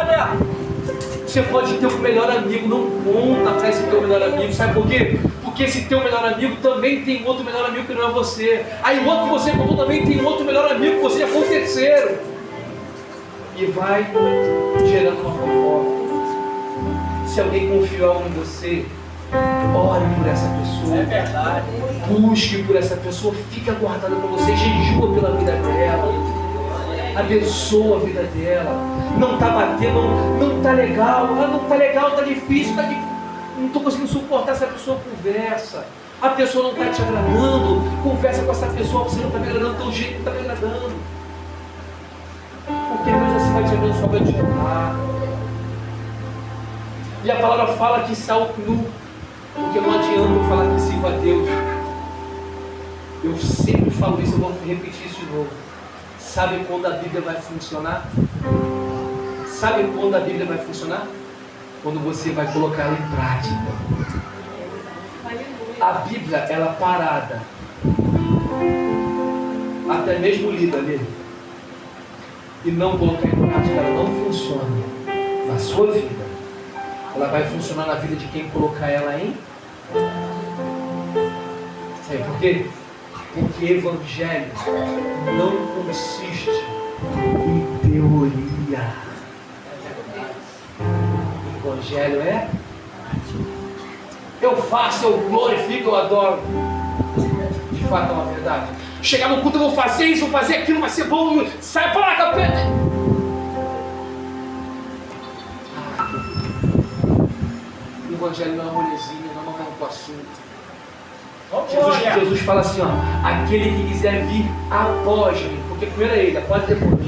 você pode ter um melhor amigo, não conta para esse teu melhor amigo. Sabe por quê? Porque esse teu melhor amigo também tem outro melhor amigo que não é você. Aí o outro que você contou também tem outro melhor amigo que você já foi o terceiro. E vai gerando uma fofoca. Se alguém confiou algo em você, ore por essa pessoa. É verdade. Busque por essa pessoa, fica guardada para você, jejua pela vida dela, abençoa a vida dela. Não está batendo, não está legal, não está legal, está difícil, não estou conseguindo suportar essa pessoa, conversa. A pessoa não está te agradando, conversa com essa pessoa, você não está me agradando, teu jeito não está me agradando. Porque Deus assim vai te abençoar, vai te honrar. E a palavra fala que Saul nu, porque não adianta eu falar que sirva a Deus. Eu sempre falo isso, eu vou repetir isso de novo. Sabe quando a Bíblia vai funcionar? Sabe quando a Bíblia vai funcionar? Quando você vai colocar ela em prática. A Bíblia, ela parada, até mesmo lida ali, e não colocar em prática, ela não funciona na sua vida. Ela vai funcionar na vida de quem colocar ela em. Sabe por quê? Porque evangelho não consiste em teoria. Evangelho é eu faço, eu glorifico, eu adoro. De fato é uma verdade. Chegar no culto, eu vou fazer isso, vou fazer aquilo, vai ser bom. Sai para lá, capeta. O evangelho não é molezinha, não é um assunto. Jesus fala assim, ó, aquele que quiser vir após mim, porque primeiro é ele, após depois.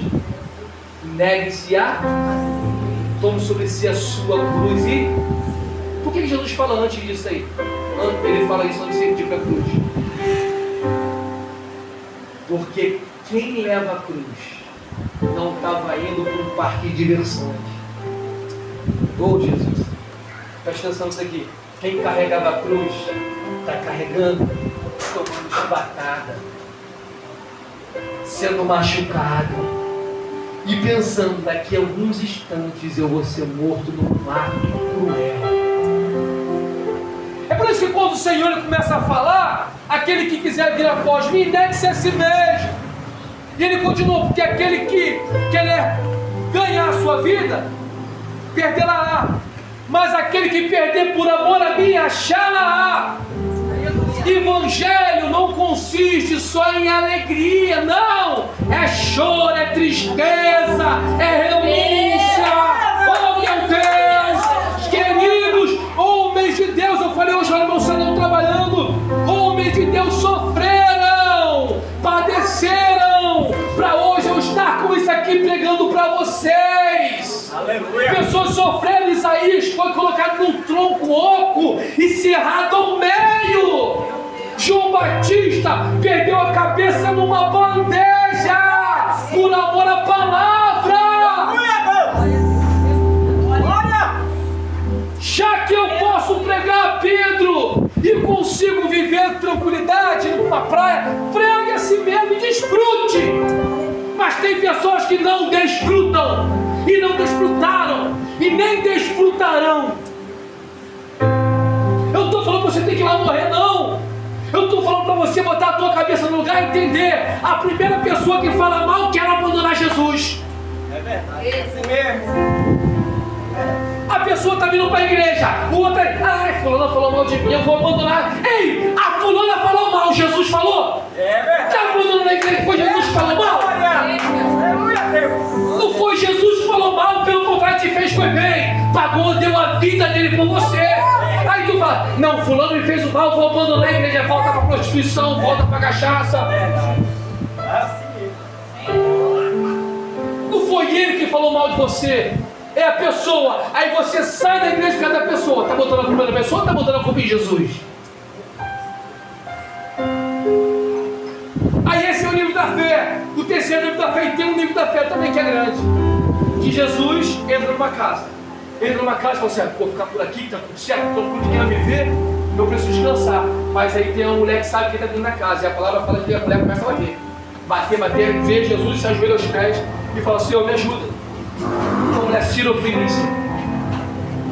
Negue-se a, tome sobre si a sua cruz e... Por que Jesus fala antes disso aí? Ele fala isso antes de ir para a cruz. Porque quem leva a cruz não estava indo para um parque de diversões. Oh Jesus, presta atenção nisso aqui. Quem carregava a cruz está carregando, tomando chibatada, sendo machucado e pensando, daqui a alguns instantes eu vou ser morto num ato cruel. É por isso que quando o Senhor começa a falar, aquele que quiser vir após mim, negue-se a si mesmo. E ele continua, porque aquele que quer ganhar a sua vida, perdê-la-á. Mas aquele que perder por amor a mim, achá-la-á. Evangelho não consiste só em alegria, não. É choro, é tristeza, é renúncia. Oh meu Deus, queridos, homens de Deus, eu falei hoje lá no meu salão trabalhando, homens de Deus sofreram, padeceram, para hoje eu estar com isso aqui pregando para vocês. Aleluia. Pessoas sofreram, Isaías foi colocado num tronco oco e cerrado ao meio. João Batista perdeu a cabeça numa bandeja por amor à palavra. Já que eu posso pregar a Pedro e consigo viver tranquilidade numa praia, pregue a si mesmo e desfrute. Mas tem pessoas que não desfrutam e não desfrutaram e nem desfrutarão. Eu não estou falando que você tem que ir lá morrer, não. Eu estou falando para você botar a tua cabeça no lugar e entender. A primeira pessoa que fala mal quer abandonar Jesus. É verdade, é assim mesmo. A pessoa está vindo para a igreja, o outro ai, fulana falou mal de mim, eu vou abandonar. Ei, a fulana falou mal, Jesus falou? É verdade. Está abandonando a igreja que foi Jesus que falou mal? Não foi Jesus que falou mal, pelo contrário, te fez foi bem. Pagou, deu a vida dele por você. Aí tu fala, não, fulano me fez o mal, vou abandonar a igreja, volta para prostituição, volta para cachaça. Não foi ele que falou mal de você. É a pessoa. Aí você sai da igreja por causa da pessoa. Está botando a culpa na pessoa ou está botando a culpa em Jesus? Aí esse é o nível da fé. O terceiro nível da fé. E tem um nível da fé também que é grande. Que Jesus entra numa casa. Entra numa casa e fala assim, vou ficar por aqui, está tudo certo, todo mundo quer me ver, eu preciso descansar. Mas aí tem uma mulher que sabe que está dentro da casa. E a palavra fala que a mulher começa a bater. Bater, vê Jesus, se ajoelha aos pés e fala, Senhor, me ajuda. Uma mulher sirofenícia.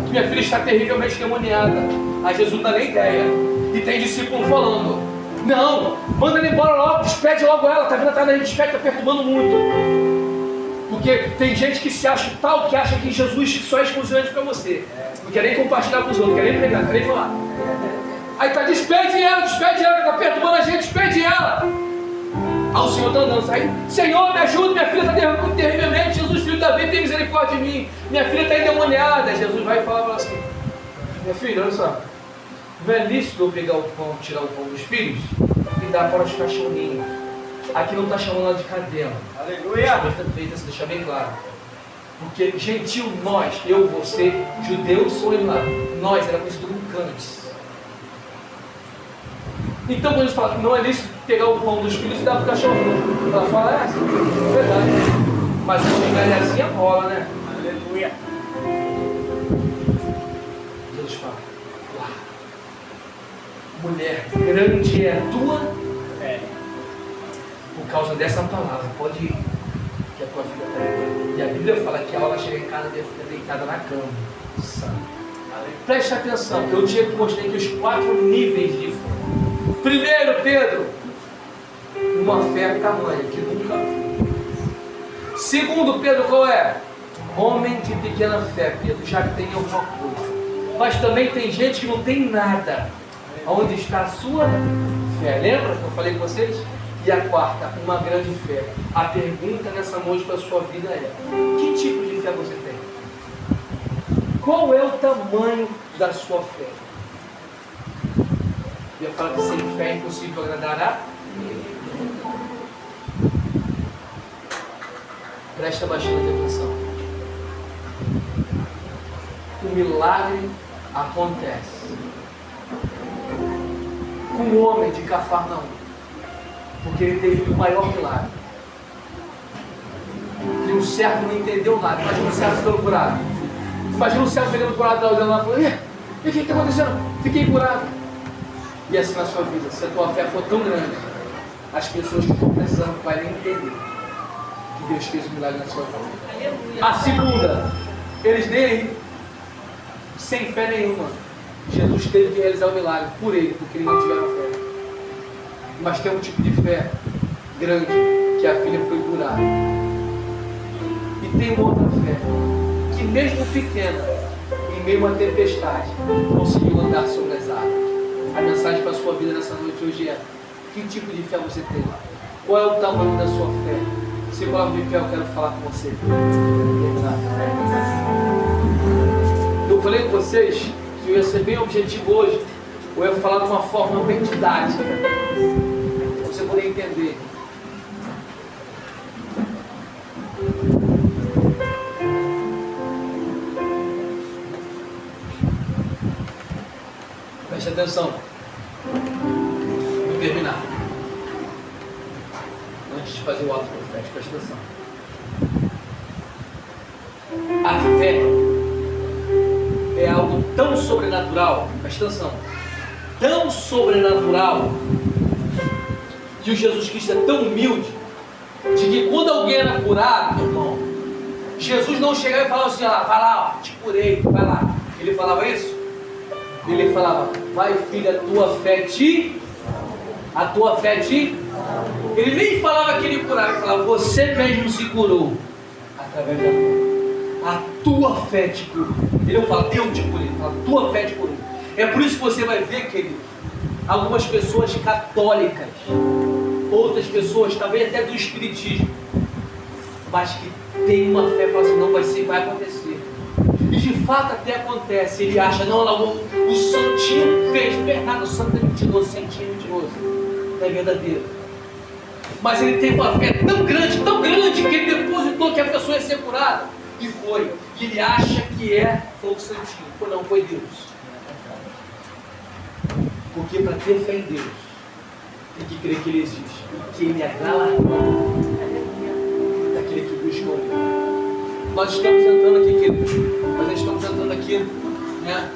Minha filha está terrivelmente demoniada. Aí Jesus não dá nem ideia. E tem discípulo falando, não, manda ela embora logo, despede logo ela, está vindo atrás da gente, despede, está perturbando muito. Porque tem gente que se acha tal, que acha que Jesus só é exclusivamente para você. Não quer nem compartilhar com os outros, não quer nem pregar, não quer nem falar. Aí está, despede ela, está perturbando a gente, despede ela. Aí o Senhor está andando, aí, Senhor, me ajuda, minha filha está derramando terrivelmente, Jesus, filho da vida, tem misericórdia de mim, minha filha está endemoniada. Jesus vai falar para ela assim, minha filha, olha só, não é lícito eu pegar o pão, tirar o pão dos filhos e dar para os cachorrinhos. Aqui não está chamando ela de cadela. Aleluia! Deixa bem claro. Porque gentil, nós, eu, você, judeus, sou lá. Nós era conhecido como cantes. Então quando a gente fala que não é lícito pegar o pão dos filhos e dar para o cachorro, ela fala, é verdade. Mas a migalhazinha rola, né? Aleluia. Jesus fala, uau, mulher, grande é a tua É. por causa dessa palavra, pode ir, que a tua filha está aí. E a Bíblia fala que ela chega em casa deitada na cama. Preste atenção, eu tinha que mostrar aqui os 4 níveis de fé. Primeiro, Pedro, uma fé tamanha que nunca viu. Segundo, Pedro, qual é? Homem de pequena fé, Pedro, já tem alguma coisa. Mas também tem gente que não tem nada. Onde está a sua fé? Lembra que eu falei com vocês? E a quarta, uma grande fé. A pergunta nessa noite para a sua vida é: que tipo de fé você tem? Qual é o tamanho da sua fé? Eu ia falar que sem fé é impossível agradar a Ele. Presta bastante atenção. O milagre acontece com o homem de Cafarnaum, porque ele teve o maior milagre. E o servo não entendeu nada. Imagina o servo ficando curado. Imagina o servo ficando curado, está olhando lá e falando: e o que está acontecendo? Fiquei curado. E assim na sua vida, se a tua fé for tão grande, as pessoas que estão precisando não vão nem entender que Deus fez um milagre na sua vida. A segunda, eles nem aí, sem fé nenhuma, Jesus teve que realizar o milagre por ele, porque eles não tiveram fé. Mas tem um tipo de fé grande, que a filha foi curada. E tem uma outra fé, que mesmo pequena, em meio a uma tempestade, conseguiu andar sobre as águas. A mensagem para a sua vida nessa noite hoje é: que tipo de fé você tem? Qual é o tamanho da sua fé? Se coloca de pé, eu quero falar com você. Eu falei com vocês que eu ia ser bem objetivo hoje. Eu ia falar de uma forma bem didática, para você poder entender. Preste atenção. Vou terminar. Antes de fazer o ato profético, preste atenção. A fé é algo tão sobrenatural, preste atenção, tão sobrenatural, que o Jesus Cristo é tão humilde, de que quando alguém era curado, irmão, Jesus não chegava e falava assim: ó, vai lá, ó, te curei, vai lá. Ele falava isso? Ele falava: vai, filha, a tua fé te... Ele nem falava que ele curava, ele falava: você mesmo se curou através da fé. A tua fé te curou. Ele não fala: eu te curei, ele fala: a tua fé te curou. É por isso que você vai ver, querido, algumas pessoas católicas, outras pessoas, talvez até do espiritismo, mas que tem uma fé e fala assim: não, vai acontecer. E de fato até acontece. Ele acha: não, o santinho fez, verdade, o santo é mentiroso, o santinho é mentiroso, não é verdadeiro. Mas ele tem uma fé tão grande, que ele depositou que a pessoa ia ser curada. E foi. E ele acha que foi o santinho. Não, foi Deus. Porque para ter fé em Deus, tem que crer que Ele existe. E que Ele é galardão daquele que busca o Ele. Nós estamos entrando aqui, queridos. Nós estamos entrando aqui, né,